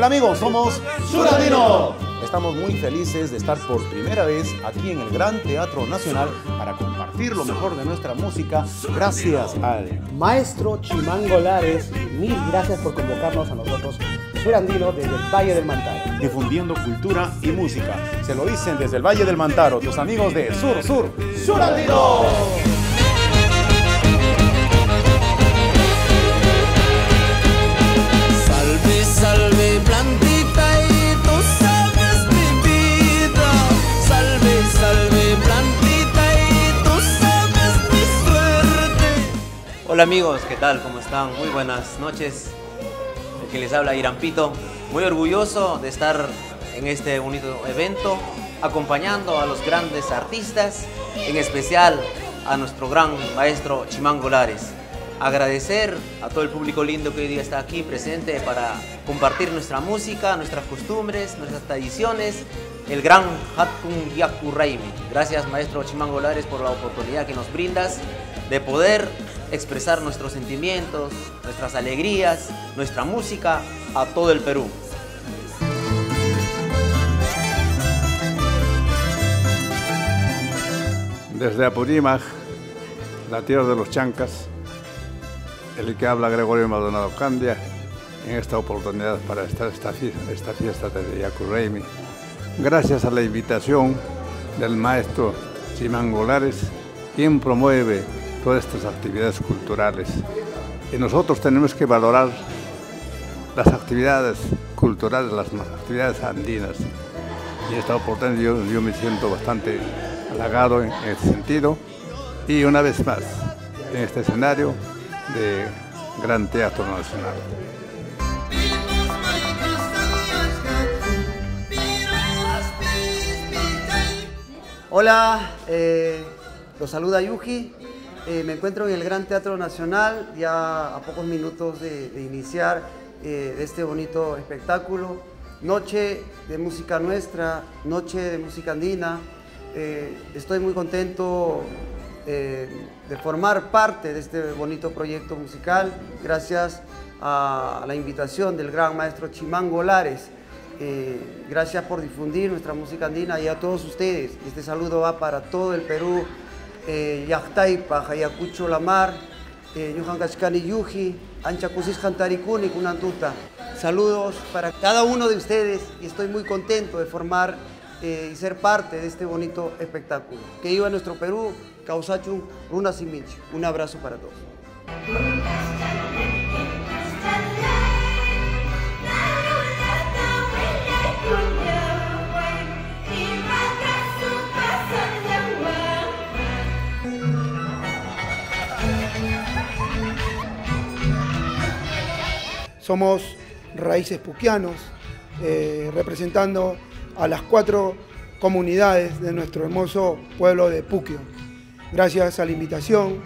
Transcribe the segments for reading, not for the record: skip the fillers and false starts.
amigos, somos Surandino. Estamos muy felices de estar por primera vez aquí en el Gran Teatro Nacional para compartir lo mejor de nuestra música gracias al maestro Chimango Lares. Mil gracias por convocarnos a nosotros, Surandino, desde el Valle del Mantaro. Difundiendo cultura y música. Se lo dicen desde el Valle del Mantaro, tus amigos de Surandino. Salve, salve, plantita, y tú sabes mi vida. Salve, salve, plantita, y tú sabes mi suerte. Hola amigos, ¿qué tal? ¿Cómo están? Muy buenas noches. El que les habla Irampito. Muy orgulloso de estar en este bonito evento, acompañando a los grandes artistas, en especial a nuestro gran maestro Chimango Lares. Agradecer a todo el público lindo que hoy día está aquí presente para compartir nuestra música, nuestras costumbres, nuestras tradiciones, el gran Hatun Yaku Raimi. Gracias maestro Chimango Lares por la oportunidad que nos brindas de poder expresar nuestros sentimientos, nuestras alegrías, nuestra música a todo el Perú. Desde Apurímac, la tierra de los chancas, el que habla Gregorio Maldonado Candia, en esta oportunidad para esta fiesta de Yaku Raimi. Gracias a la invitación del maestro Chimango Lares, quien promueve todas estas actividades culturales. Y nosotros tenemos que valorar las actividades culturales, las actividades andinas. Y esta oportunidad yo me siento bastante halagado en este sentido. Y una vez más, en este escenario de Gran Teatro Nacional. Hola, los saluda Yuji. Me encuentro en el Gran Teatro Nacional, ya a pocos minutos de iniciar este bonito espectáculo. Noche de música nuestra, noche de música andina. Estoy muy contento de formar parte de este bonito proyecto musical, gracias a la invitación del gran maestro Chimango Lares. Gracias por difundir nuestra música andina y a todos ustedes. Este saludo va para todo el Perú. Yachtaipa, Hayacucho Lamar, Yuhan Kachkani Yuji, Anchacusis Jantaricuni, Kunantuta. Saludos para cada uno de ustedes y estoy muy contento de formar y ser parte de este bonito espectáculo. Que viva nuestro Perú, Causachun, Runa Siminchi. Un abrazo para todos. Somos Raíces Puquianos, representando a las 4 comunidades de nuestro hermoso pueblo de Puquio. Gracias a la invitación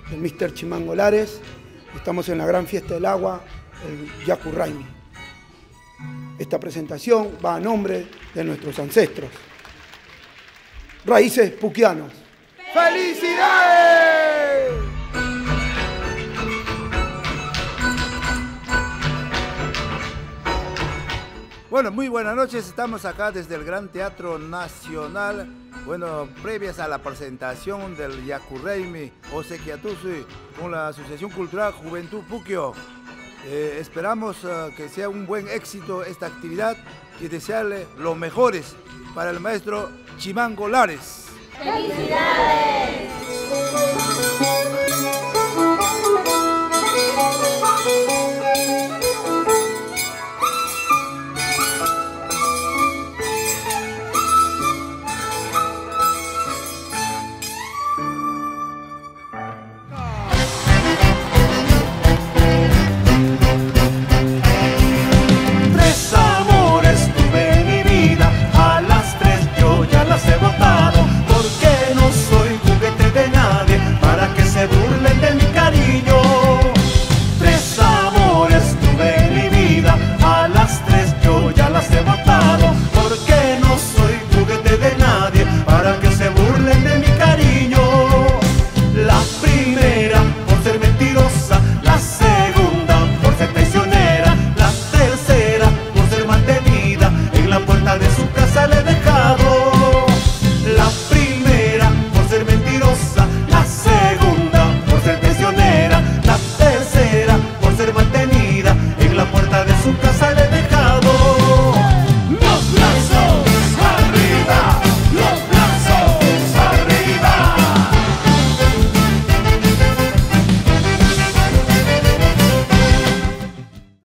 del Mr. Chimango Lares, estamos en la gran fiesta del agua, el Yaku Raimi. Esta presentación va a nombre de nuestros ancestros. Raíces Puquianos. ¡Felicidades! Bueno, muy buenas noches, estamos acá desde el Gran Teatro Nacional, bueno, previas a la presentación del Yaku Raimi, Osequiatusi, con la Asociación Cultural Juventud Puquio. Esperamos que sea un buen éxito esta actividad y desearle los mejores para el maestro Chimango Lares. ¡Felicidades!